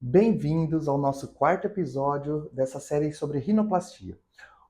Bem-vindos ao nosso quarto episódio dessa série sobre rinoplastia.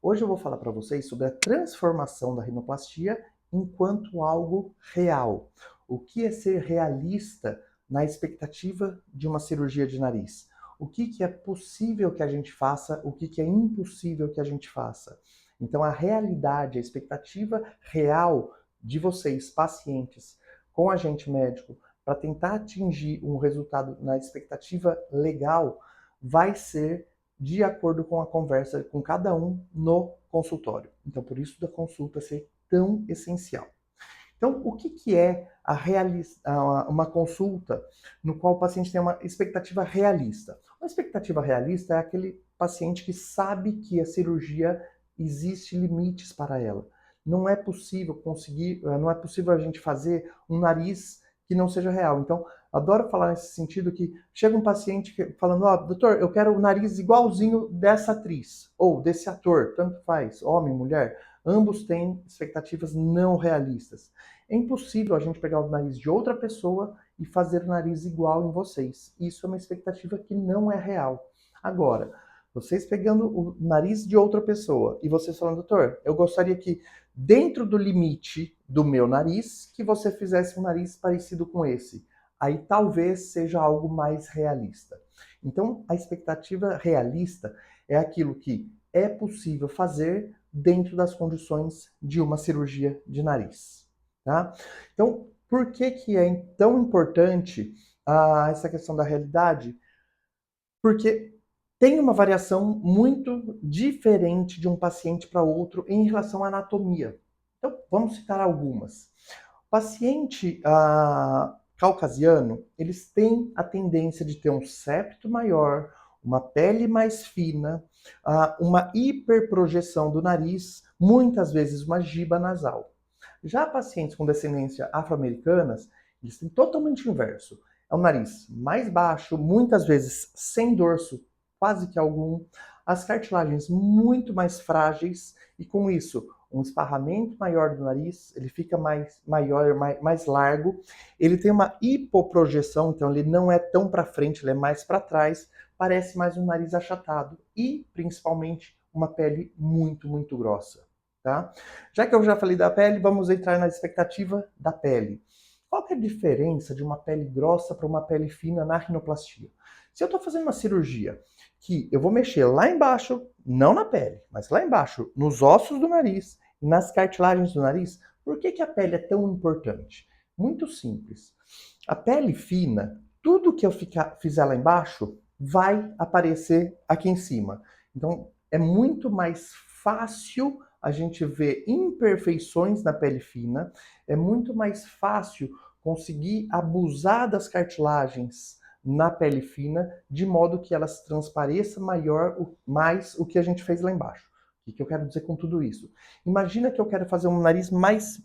Hoje eu vou falar para vocês sobre a transformação da rinoplastia enquanto algo real. O que é ser realista na expectativa de uma cirurgia de nariz? O que é possível que a gente faça, o que é impossível que a gente faça? Então, a realidade, a expectativa real de vocês, pacientes, com agente médico, para tentar atingir um resultado na expectativa legal, vai ser de acordo com a conversa com cada um no consultório. Então, por isso da consulta ser tão essencial. Então, o que é uma consulta no qual o paciente tem uma expectativa realista? Uma expectativa realista é aquele paciente que sabe que a cirurgia existe limites para ela. Não é possível não é possível a gente fazer um nariz que não seja real. Então, adoro falar nesse sentido que chega um paciente falando, doutor, eu quero o nariz igualzinho dessa atriz, ou desse ator, tanto faz, homem, mulher, ambos têm expectativas não realistas. É impossível a gente pegar o nariz de outra pessoa e fazer o nariz igual em vocês. Isso é uma expectativa que não é real. Agora, vocês pegando o nariz de outra pessoa e vocês falando, doutor, eu gostaria que dentro do limite do meu nariz, que você fizesse um nariz parecido com esse. Aí talvez seja algo mais realista. Então, a expectativa realista é aquilo que é possível fazer dentro das condições de uma cirurgia de nariz. Tá? Então, por que é tão importante essa questão da realidade? Porque tem uma variação muito diferente de um paciente para outro em relação à anatomia. Então, vamos citar algumas. O paciente caucasiano, eles têm a tendência de ter um septo maior, uma pele mais fina, uma hiperprojeção do nariz, muitas vezes uma giba nasal. Já pacientes com descendência afro-americanas, eles têm totalmente o inverso. É um nariz mais baixo, muitas vezes sem dorso, quase que algum, as cartilagens muito mais frágeis e com isso um esparramento maior do nariz, ele fica maior, mais largo, ele tem uma hipoprojeção, então ele não é tão para frente, ele é mais para trás, parece mais um nariz achatado e principalmente uma pele muito grossa. Tá? Já que eu já falei da pele, vamos entrar na expectativa da pele. Qual que é a diferença de uma pele grossa para uma pele fina na rinoplastia? Se eu estou fazendo uma cirurgia que eu vou mexer lá embaixo, não na pele, mas lá embaixo, nos ossos do nariz e nas cartilagens do nariz, por que a pele é tão importante? Muito simples. A pele fina, tudo que eu fizer lá embaixo vai aparecer aqui em cima. Então, é muito mais fácil a gente ver imperfeições na pele fina, é muito mais fácil conseguir abusar das cartilagens na pele fina, de modo que elas transpareçam mais o que a gente fez lá embaixo. O que eu quero dizer com tudo isso? Imagina que eu quero fazer um nariz mais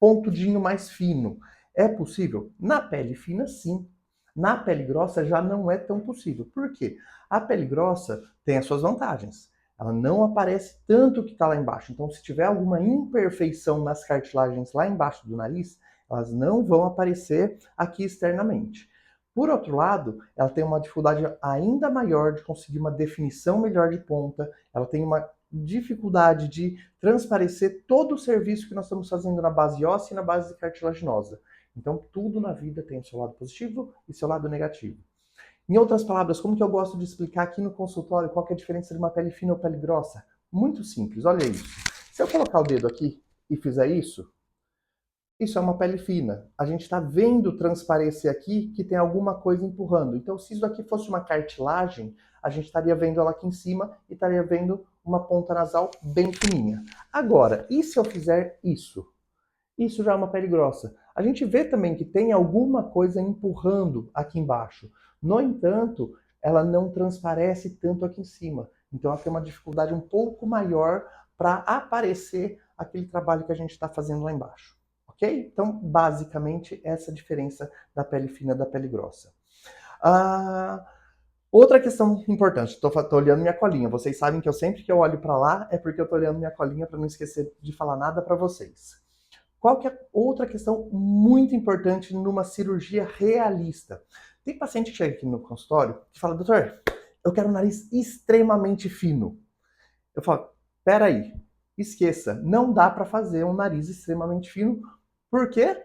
pontudinho, mais fino. É possível? Na pele fina, sim. Na pele grossa já não é tão possível. Por quê? A pele grossa tem as suas vantagens. Ela não aparece tanto o que está lá embaixo. Então, se tiver alguma imperfeição nas cartilagens lá embaixo do nariz, elas não vão aparecer aqui externamente. Por outro lado, ela tem uma dificuldade ainda maior de conseguir uma definição melhor de ponta, ela tem uma dificuldade de transparecer todo o serviço que nós estamos fazendo na base óssea e na base cartilaginosa. Então, tudo na vida tem o seu lado positivo e seu lado negativo. Em outras palavras, como que eu gosto de explicar aqui no consultório qual que é a diferença de uma pele fina ou pele grossa? Muito simples, olha isso. Se eu colocar o dedo aqui e fizer isso é uma pele fina. A gente está vendo transparecer aqui que tem alguma coisa empurrando. Então, se isso aqui fosse uma cartilagem, a gente estaria vendo ela aqui em cima e estaria vendo uma ponta nasal bem fininha. Agora, e se eu fizer isso? Isso já é uma pele grossa. A gente vê também que tem alguma coisa empurrando aqui embaixo. No entanto, ela não transparece tanto aqui em cima. Então, ela tem uma dificuldade um pouco maior para aparecer aquele trabalho que a gente está fazendo lá embaixo. Ok? Então, basicamente, essa é a diferença da pele fina e da pele grossa. Outra questão importante, estou olhando minha colinha. Vocês sabem que sempre que eu olho para lá é porque eu estou olhando minha colinha para não esquecer de falar nada para vocês. Qual que é outra questão muito importante numa cirurgia realista? Tem paciente que chega aqui no consultório que fala, doutor, eu quero um nariz extremamente fino. Eu falo, peraí, esqueça, não dá para fazer um nariz extremamente fino. Por quê?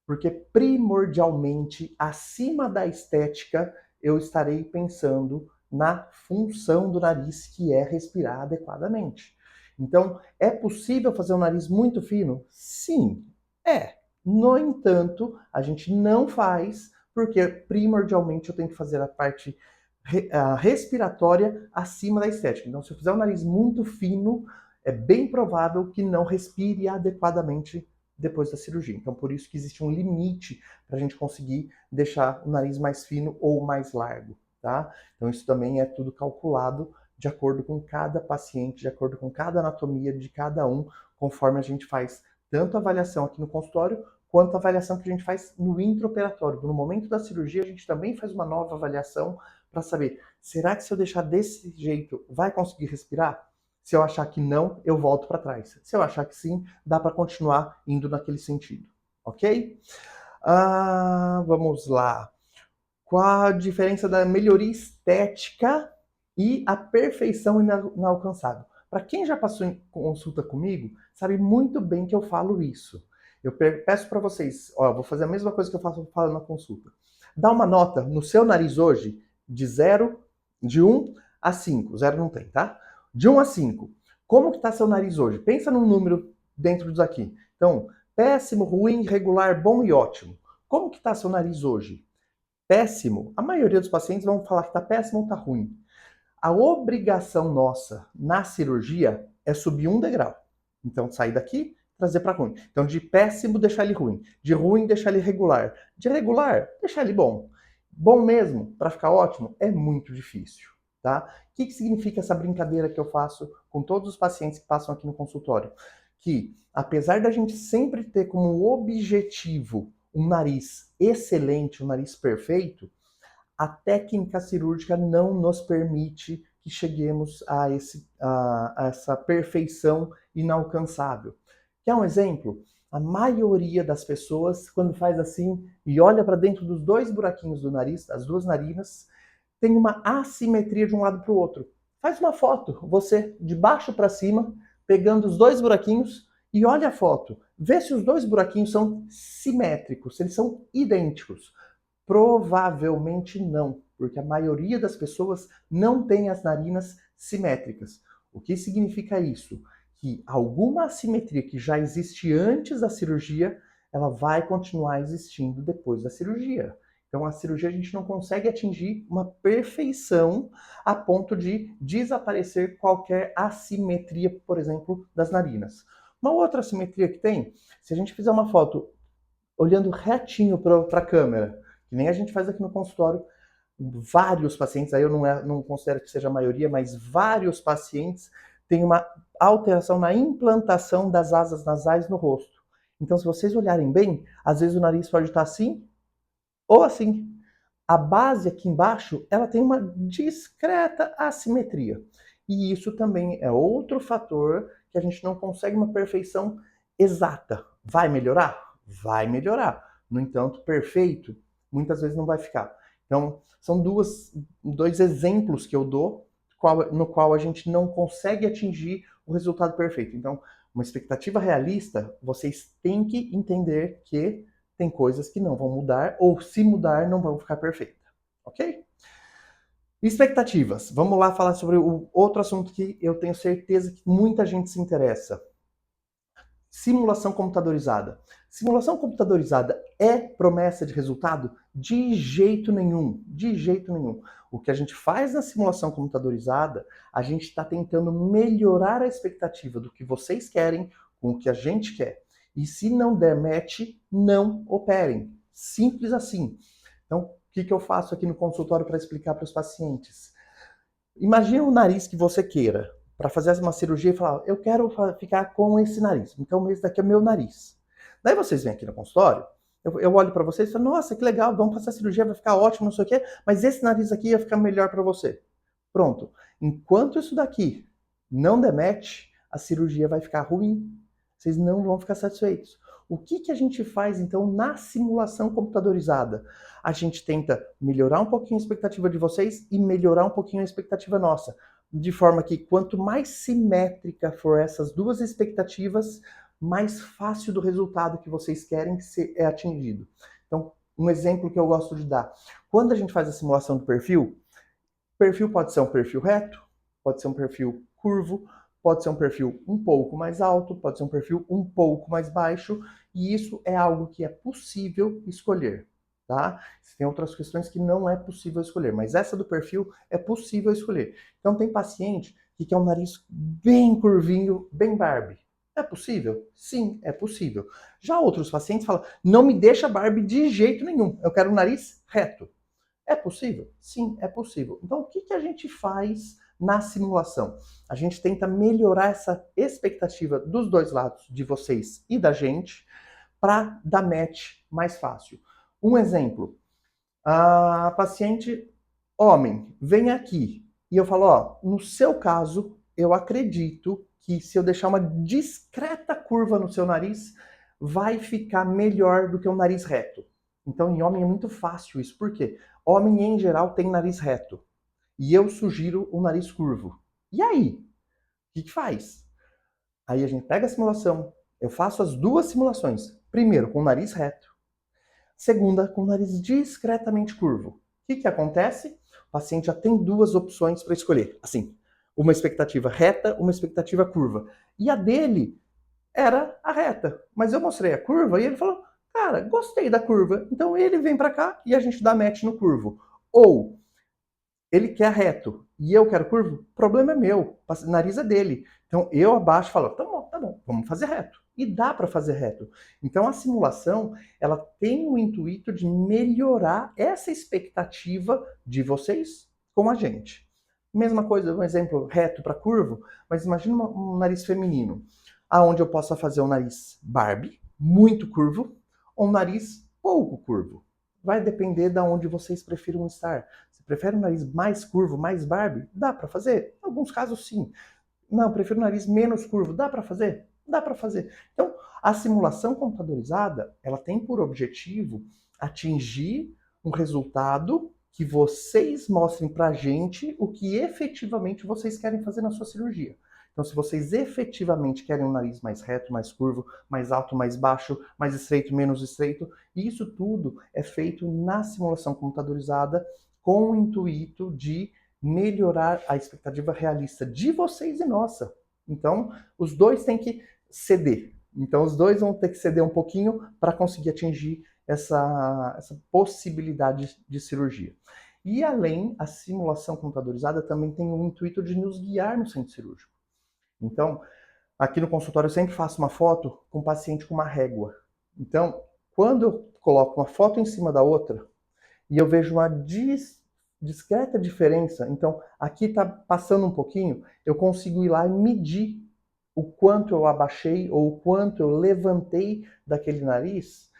Porque primordialmente, acima da estética, eu estarei pensando na função do nariz, que é respirar adequadamente. Então, é possível fazer um nariz muito fino? Sim, é. No entanto, a gente não faz, porque primordialmente eu tenho que fazer a parte respiratória acima da estética. Então, se eu fizer um nariz muito fino, é bem provável que não respire adequadamente depois da cirurgia. Então, por isso que existe um limite para a gente conseguir deixar o nariz mais fino ou mais largo, tá? Então, isso também é tudo calculado de acordo com cada paciente, de acordo com cada anatomia de cada um, conforme a gente faz tanto a avaliação aqui no consultório, quanto a avaliação que a gente faz no intraoperatório. No momento da cirurgia, a gente também faz uma nova avaliação para saber, será que se eu deixar desse jeito, vai conseguir respirar? Se eu achar que não, eu volto para trás. Se eu achar que sim, dá para continuar indo naquele sentido. Ok? Vamos lá. Qual a diferença da melhoria estética e a perfeição inalcançável? Para quem já passou em consulta comigo, sabe muito bem que eu falo isso. Eu peço para vocês, ó, vou fazer a mesma coisa que eu faço falando na consulta. Dá uma nota no seu nariz hoje de 1 a 5. 0 não tem, tá? De 1 a 5. Como que tá seu nariz hoje? Pensa num número dentro disso aqui. Então, péssimo, ruim, regular, bom e ótimo. Como que tá seu nariz hoje? Péssimo. A maioria dos pacientes vão falar que tá péssimo ou tá ruim. A obrigação nossa na cirurgia é subir um degrau. Então, sair daqui, trazer para ruim. Então, de péssimo, deixar ele ruim. De ruim, deixar ele regular. De regular, deixar ele bom. Bom mesmo, para ficar ótimo, é muito difícil, tá? O que significa essa brincadeira que eu faço com todos os pacientes que passam aqui no consultório? Que, apesar da gente sempre ter como objetivo um nariz excelente, um nariz perfeito, a técnica cirúrgica não nos permite que cheguemos a essa perfeição inalcançável. Quer um exemplo? A maioria das pessoas, quando faz assim e olha para dentro dos dois buraquinhos do nariz, das duas narinas, tem uma assimetria de um lado para o outro. Faz uma foto, você de baixo para cima, pegando os dois buraquinhos e olha a foto. Vê se os dois buraquinhos são simétricos, se eles são idênticos. Provavelmente não, porque a maioria das pessoas não tem as narinas simétricas. O que significa isso? Que alguma assimetria que já existe antes da cirurgia, ela vai continuar existindo depois da cirurgia. Então, a cirurgia a gente não consegue atingir uma perfeição a ponto de desaparecer qualquer assimetria, por exemplo, das narinas. Uma outra assimetria que tem, se a gente fizer uma foto olhando retinho para a câmera, que nem a gente faz aqui no consultório, vários pacientes, aí eu não considero que seja a maioria, mas vários pacientes têm uma alteração na implantação das asas nasais no rosto. Então, se vocês olharem bem, às vezes o nariz pode estar assim ou assim. A base aqui embaixo, ela tem uma discreta assimetria. E isso também é outro fator que a gente não consegue uma perfeição exata. Vai melhorar? Vai melhorar. No entanto, perfeito, muitas vezes não vai ficar. Então, são dois exemplos que eu dou no qual a gente não consegue atingir o resultado perfeito. Então, uma expectativa realista, vocês têm que entender que tem coisas que não vão mudar, ou se mudar, não vão ficar perfeitas. Ok? Expectativas. Vamos lá falar sobre o outro assunto que eu tenho certeza que muita gente se interessa. Simulação computadorizada. Simulação computadorizada é promessa de resultado? De jeito nenhum. De jeito nenhum. O que a gente faz na simulação computadorizada, a gente está tentando melhorar a expectativa do que vocês querem com o que a gente quer. E se não der match, não operem. Simples assim. Então, o que eu faço aqui no consultório para explicar para os pacientes? Imagina o nariz que você queira para fazer uma cirurgia e falar, eu quero ficar com esse nariz, então esse daqui é o meu nariz. Daí vocês vêm aqui no consultório, eu olho para vocês e falo, nossa, que legal, vamos fazer a cirurgia, vai ficar ótimo, não sei o quê, mas esse nariz aqui ia ficar melhor para você. Pronto. Enquanto isso daqui não der match, a cirurgia vai ficar ruim. Vocês não vão ficar satisfeitos. O que a gente faz, então, na simulação computadorizada? A gente tenta melhorar um pouquinho a expectativa de vocês e melhorar um pouquinho a expectativa nossa, de forma que quanto mais simétrica for essas duas expectativas, mais fácil do resultado que vocês querem ser é atingido. Então, um exemplo que eu gosto de dar. Quando a gente faz a simulação do perfil pode ser um perfil reto, pode ser um perfil curvo, pode ser um perfil um pouco mais alto, pode ser um perfil um pouco mais baixo, e isso é algo que é possível escolher, tá? Tem outras questões que não é possível escolher, mas essa do perfil é possível escolher. Então tem paciente que quer um nariz bem curvinho, bem Barbie. É possível? Sim, é possível. Já outros pacientes falam, não me deixa Barbie de jeito nenhum, eu quero um nariz reto. É possível? Sim, é possível. Então, o que a gente faz na simulação? A gente tenta melhorar essa expectativa dos dois lados, de vocês e da gente, para dar match mais fácil. Um exemplo: a paciente homem vem aqui e eu falo, ó, no seu caso, eu acredito que se eu deixar uma discreta curva no seu nariz, vai ficar melhor do que um nariz reto. Então, em homem é muito fácil isso. Por quê? Homem, em geral, tem nariz reto. E eu sugiro o nariz curvo. E aí? O que faz? Aí a gente pega a simulação, eu faço as duas simulações. Primeiro, com o nariz reto. Segunda, com o nariz discretamente curvo. O que acontece? O paciente já tem duas opções para escolher. Assim, uma expectativa reta, uma expectativa curva. E a dele era a reta. Mas eu mostrei a curva e ele falou, cara, gostei da curva. Então ele vem para cá e a gente dá match no curvo. Ou ele quer reto e eu quero curvo, o problema é meu, o nariz é dele. Então eu abaixo e falo, tá bom, vamos fazer reto. E dá para fazer reto. Então a simulação, ela tem o intuito de melhorar essa expectativa de vocês com a gente. Mesma coisa, um exemplo reto para curvo, mas imagina um nariz feminino, aonde eu possa fazer um nariz Barbie, muito curvo, ou um nariz pouco curvo. Vai depender de onde vocês prefiram estar. Prefere um nariz mais curvo, mais Barbie? Dá para fazer? Em alguns casos, sim. Não, prefiro um nariz menos curvo. Dá para fazer? Dá para fazer. Então, a simulação computadorizada, ela tem por objetivo atingir um resultado que vocês mostrem para a gente o que efetivamente vocês querem fazer na sua cirurgia. Então, se vocês efetivamente querem um nariz mais reto, mais curvo, mais alto, mais baixo, mais estreito, menos estreito, isso tudo é feito na simulação computadorizada com o intuito de melhorar a expectativa realista de vocês e nossa. Então, os dois têm que ceder. Então, os dois vão ter que ceder um pouquinho para conseguir atingir essa possibilidade de cirurgia. E além, a simulação computadorizada também tem o intuito de nos guiar no centro cirúrgico. Então, aqui no consultório eu sempre faço uma foto com o paciente com uma régua. Então, quando eu coloco uma foto em cima da outra, e eu vejo uma discreta diferença. Então, aqui está passando um pouquinho, eu consigo ir lá e medir o quanto eu abaixei ou o quanto eu levantei daquele nariz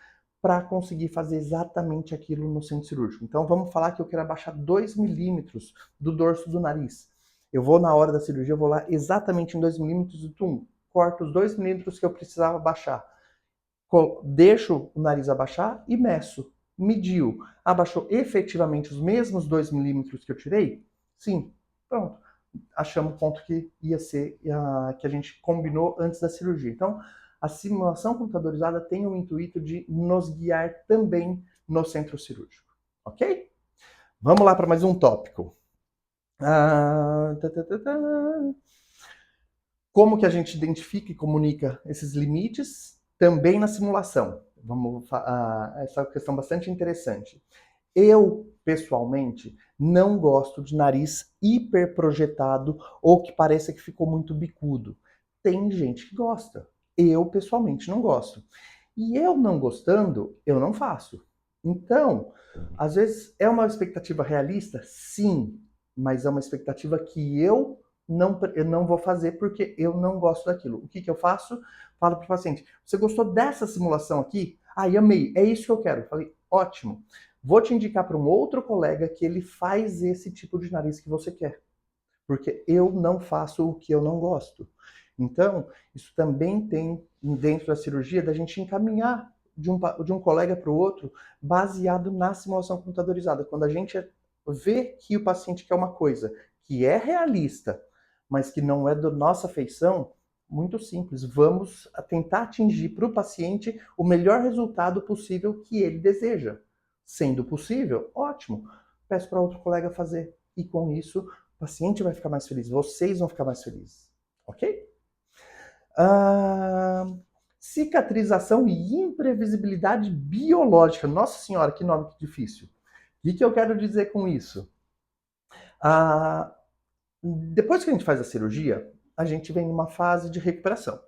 para conseguir fazer exatamente aquilo no centro cirúrgico. Então, vamos falar que eu quero abaixar 2 milímetros do dorso do nariz. Eu vou, na hora da cirurgia, eu vou lá exatamente em 2 milímetros e corto os 2 milímetros que eu precisava abaixar. Deixo o nariz abaixar e meço. Mediu. Abaixou efetivamente os mesmos 2 milímetros que eu tirei? Sim. Pronto. Achamos o ponto que ia ser, que a gente combinou antes da cirurgia. Então, a simulação computadorizada tem o intuito de nos guiar também no centro cirúrgico. Ok? Vamos lá para mais um tópico. Como que a gente identifica e comunica esses limites? Também na simulação. Essa questão bastante interessante. Eu, pessoalmente, não gosto de nariz hiperprojetado ou que pareça que ficou muito bicudo. Tem gente que gosta. Eu, pessoalmente, não gosto. E eu não gostando, eu não faço. Então, às vezes, é uma expectativa realista? Sim, mas é uma expectativa que eu não vou fazer porque eu não gosto daquilo. O que eu faço? Falo para o paciente, você gostou dessa simulação aqui? Ai, amei, é isso que eu quero. Falei, ótimo. Vou te indicar para um outro colega que ele faz esse tipo de nariz que você quer. Porque eu não faço o que eu não gosto. Então, isso também tem dentro da cirurgia da gente encaminhar de um colega para o outro baseado na simulação computadorizada. Quando a gente vê que o paciente quer uma coisa que é realista, mas que não é da nossa feição, muito simples, vamos tentar atingir para o paciente o melhor resultado possível que ele deseja. Sendo possível, ótimo, peço para outro colega fazer. E com isso, o paciente vai ficar mais feliz, vocês vão ficar mais felizes. Ok? Ah, cicatrização e imprevisibilidade biológica. Nossa senhora, que nome difícil. O que eu quero dizer com isso? Ah, depois que a gente faz a cirurgia, a gente vem numa fase de recuperação.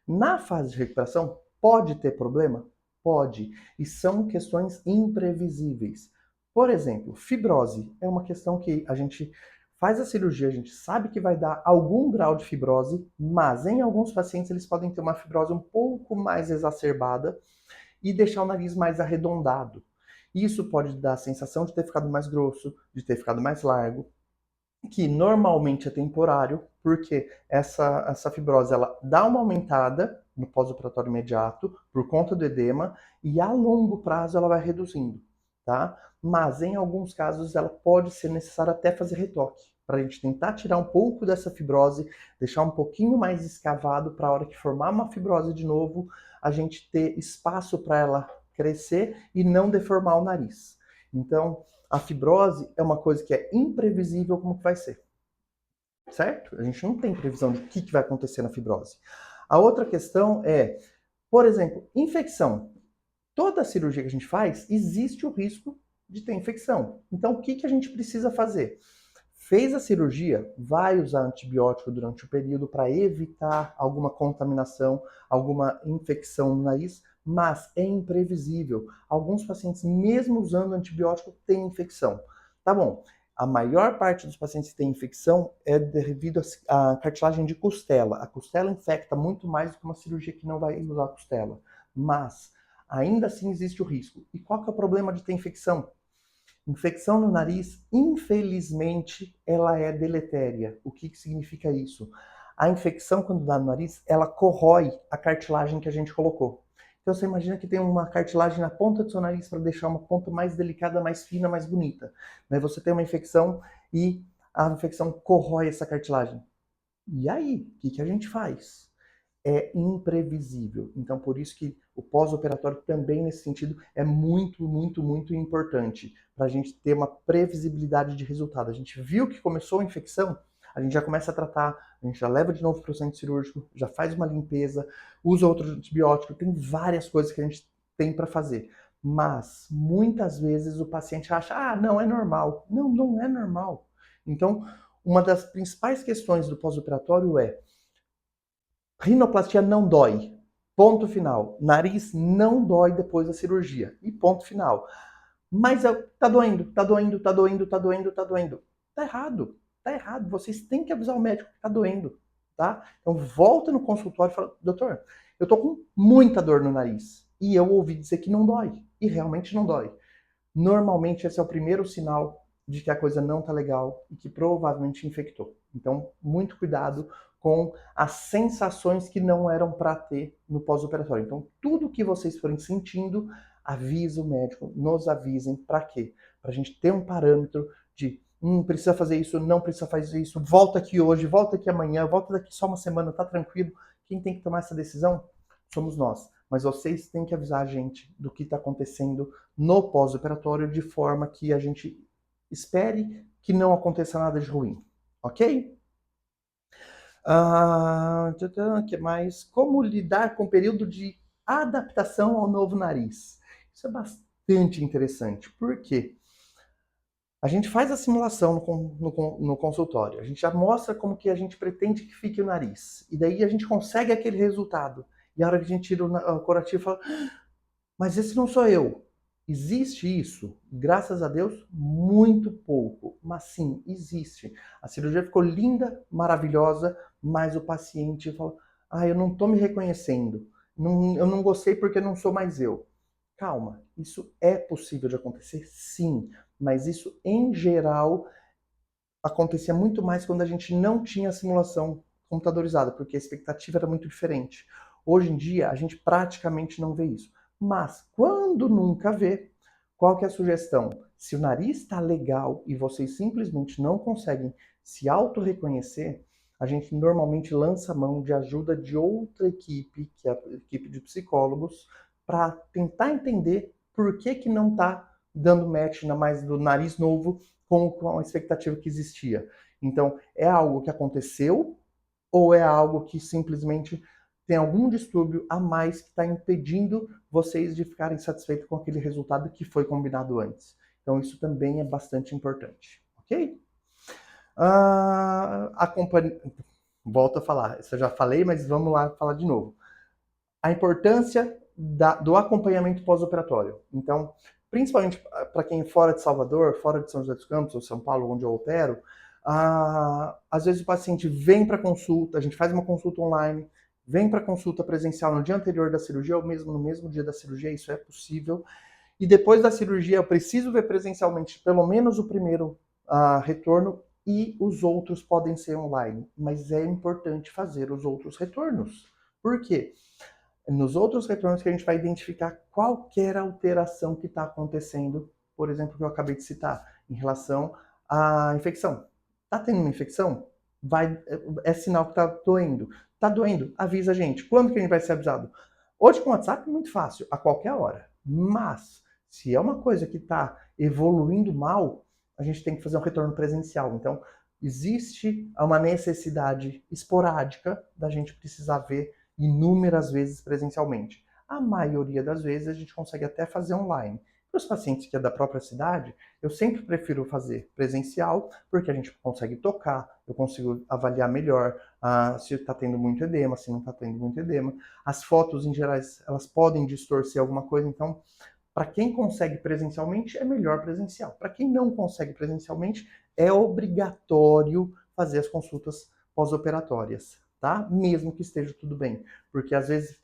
Na fase de recuperação, pode ter problema? Pode. E são questões imprevisíveis. Por exemplo, fibrose é uma questão que a gente faz a cirurgia, a gente sabe que vai dar algum grau de fibrose, mas em alguns pacientes eles podem ter uma fibrose um pouco mais exacerbada e deixar o nariz mais arredondado. Isso pode dar a sensação de ter ficado mais grosso, de ter ficado mais largo, que normalmente é temporário, porque essa fibrose ela dá uma aumentada no pós-operatório imediato por conta do edema e a longo prazo ela vai reduzindo, tá? Mas em alguns casos ela pode ser necessário até fazer retoque para a gente tentar tirar um pouco dessa fibrose, deixar um pouquinho mais escavado para a hora que formar uma fibrose de novo, a gente ter espaço para ela crescer e não deformar o nariz. Então, a fibrose é uma coisa que é imprevisível como que vai ser, certo? A gente não tem previsão do que vai acontecer na fibrose. A outra questão é, por exemplo, infecção. Toda cirurgia que a gente faz, existe o risco de ter infecção. Então, o que a gente precisa fazer? Fez a cirurgia, vai usar antibiótico durante o período para evitar alguma contaminação, alguma infecção no nariz, mas é imprevisível. Alguns pacientes, mesmo usando antibiótico, têm infecção. Tá bom, a maior parte dos pacientes que têm infecção é devido à cartilagem de costela. A costela infecta muito mais do que uma cirurgia que não vai usar a costela. Mas, ainda assim, existe o risco. E qual que é o problema de ter infecção? Infecção no nariz, infelizmente, ela é deletéria. O que significa isso? A infecção, quando dá no nariz, ela corrói a cartilagem que a gente colocou. Então você imagina que tem uma cartilagem na ponta do seu nariz para deixar uma ponta mais delicada, mais fina, mais bonita. Né? Você tem uma infecção e a infecção corrói essa cartilagem. E aí, o que a gente faz? É imprevisível. Então, por isso que o pós-operatório também, nesse sentido, é muito, muito, muito importante para a gente ter uma previsibilidade de resultado. A gente viu que começou a infecção, a gente já começa a tratar, a gente já leva de novo para o centro cirúrgico, já faz uma limpeza, usa outro antibiótico, tem várias coisas que a gente tem para fazer. Mas, muitas vezes, o paciente acha, ah, não, é normal. Não, não é normal. Então, uma das principais questões do pós-operatório é rinoplastia não dói. Ponto final. Nariz não dói depois da cirurgia. E ponto final. Mas tá doendo, tá doendo, tá doendo, tá doendo, tá doendo. Tá errado. Tá errado. Vocês têm que avisar o médico que tá doendo, tá? Então volta no consultório e fala, doutor, eu tô com muita dor no nariz. E eu ouvi dizer que não dói. E realmente não dói. Normalmente esse é o primeiro sinal de que a coisa não está legal e que provavelmente infectou. Então, muito cuidado com as sensações que não eram para ter no pós-operatório. Então, tudo que vocês forem sentindo, avisa o médico, nos avisem. Para quê? Para a gente ter um parâmetro de precisa fazer isso, não precisa fazer isso, volta aqui hoje, volta aqui amanhã, volta daqui só uma semana, tá tranquilo. Quem tem que tomar essa decisão somos nós. Mas vocês têm que avisar a gente do que está acontecendo no pós-operatório de forma que a gente espere que não aconteça nada de ruim, ok? Que mais? Como lidar com o período de adaptação ao novo nariz? Isso é bastante interessante, porque a gente faz a simulação no consultório, a gente já mostra como que a gente pretende que fique o nariz, e daí a gente consegue aquele resultado. E a hora que a gente tira o curativo, fala, mas esse não sou eu. Existe isso? Graças a Deus, muito pouco. Mas sim, existe. A cirurgia ficou linda, maravilhosa, mas o paciente fala, ah, eu não estou me reconhecendo. Não, eu não gostei porque não sou mais eu. Calma, isso é possível de acontecer? Sim. Mas isso, em geral, acontecia muito mais quando a gente não tinha simulação computadorizada, porque a expectativa era muito diferente. Hoje em dia, a gente praticamente não vê isso. Mas, quando nunca vê, qual que é a sugestão? Se o nariz está legal e vocês simplesmente não conseguem se auto-reconhecer, a gente normalmente lança mão de ajuda de outra equipe, que é a equipe de psicólogos, para tentar entender por que que não está dando match, ainda mais do nariz novo, com a expectativa que existia. Então, é algo que aconteceu ou é algo que simplesmente tem algum distúrbio a mais que está impedindo vocês de ficarem satisfeitos com aquele resultado que foi combinado antes? Então, isso também é bastante importante, ok? A companhia... Volto a falar, isso eu já falei, mas vamos lá falar de novo. A importância do acompanhamento pós-operatório. Então, principalmente para quem é fora de Salvador, fora de São José dos Campos ou São Paulo, onde eu opero, às vezes o paciente vem para consulta, a gente faz uma consulta online, vem para consulta presencial no dia anterior da cirurgia ou mesmo no mesmo dia da cirurgia, isso é possível. E depois da cirurgia eu preciso ver presencialmente pelo menos o primeiro retorno e os outros podem ser online. Mas é importante fazer os outros retornos. Por quê? Nos outros retornos que a gente vai identificar qualquer alteração que está acontecendo, por exemplo, que eu acabei de citar, em relação à infecção. Está tendo uma infecção? É sinal que está doendo. Está doendo? Avisa a gente. Quando que a gente vai ser avisado? Hoje com o WhatsApp é muito fácil, a qualquer hora. Mas, se é uma coisa que está evoluindo mal, a gente tem que fazer um retorno presencial. Então, existe uma necessidade esporádica da gente precisar ver inúmeras vezes presencialmente. A maioria das vezes a gente consegue até fazer online. Para os pacientes que é da própria cidade, eu sempre prefiro fazer presencial, porque a gente consegue tocar, eu consigo avaliar melhor se está tendo muito edema, se não está tendo muito edema. As fotos, em geral, elas podem distorcer alguma coisa, então, para quem consegue presencialmente, é melhor presencial. Para quem não consegue presencialmente, é obrigatório fazer as consultas pós-operatórias, tá? Mesmo que esteja tudo bem. Porque às vezes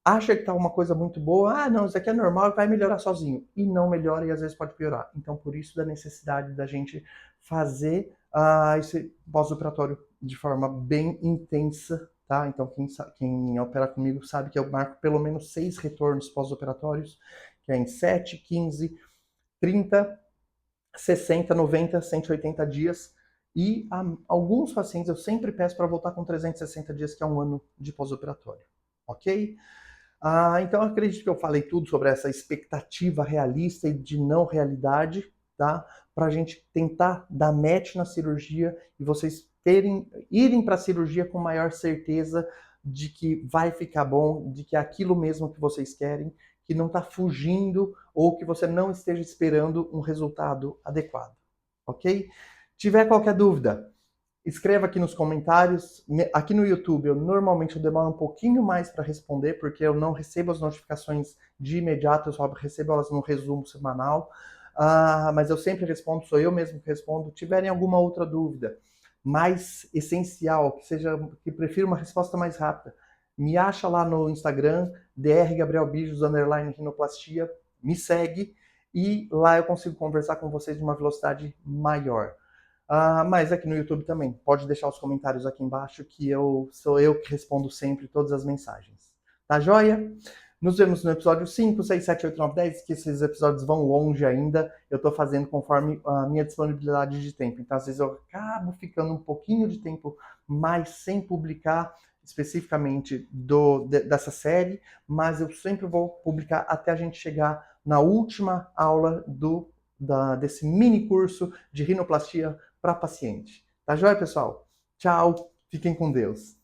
acha que tá uma coisa muito boa, não, isso aqui é normal, vai melhorar sozinho. E não melhora e às vezes pode piorar. Então, por isso da necessidade da gente fazer esse pós-operatório de forma bem intensa, tá? Então, quem opera comigo sabe que eu marco pelo menos 6 retornos pós-operatórios, que é em 7, 15, 30, 60, 90, 180 dias. E alguns pacientes eu sempre peço para voltar com 360 dias, que é um ano de pós-operatório. Ok? Então, eu acredito que eu falei tudo sobre essa expectativa realista e de não realidade, tá? Para a gente tentar dar match na cirurgia e vocês irem para a cirurgia com maior certeza de que vai ficar bom, de que é aquilo mesmo que vocês querem, que não está fugindo ou que você não esteja esperando um resultado adequado, ok? Tiver qualquer dúvida, escreva aqui nos comentários. Aqui no YouTube, normalmente eu demoro um pouquinho mais para responder, porque eu não recebo as notificações de imediato, eu só recebo elas no resumo semanal. Mas eu sempre respondo, sou eu mesmo que respondo. Tiverem alguma outra dúvida mais essencial, que prefira uma resposta mais rápida, me acha lá no Instagram, drgabrielbijos_rinoplastia, me segue e lá eu consigo conversar com vocês de uma velocidade maior. Mas aqui no YouTube também, pode deixar os comentários aqui embaixo que sou eu que respondo sempre todas as mensagens. Tá joia? Nos vemos no episódio 5, 6, 7, 8, 9, 10, que esses episódios vão longe ainda. Eu tô fazendo conforme a minha disponibilidade de tempo. Então, às vezes, eu acabo ficando um pouquinho de tempo mais sem publicar especificamente dessa série, mas eu sempre vou publicar até a gente chegar na última aula desse mini curso de rinoplastia para paciente. Tá joia, pessoal? Tchau, fiquem com Deus.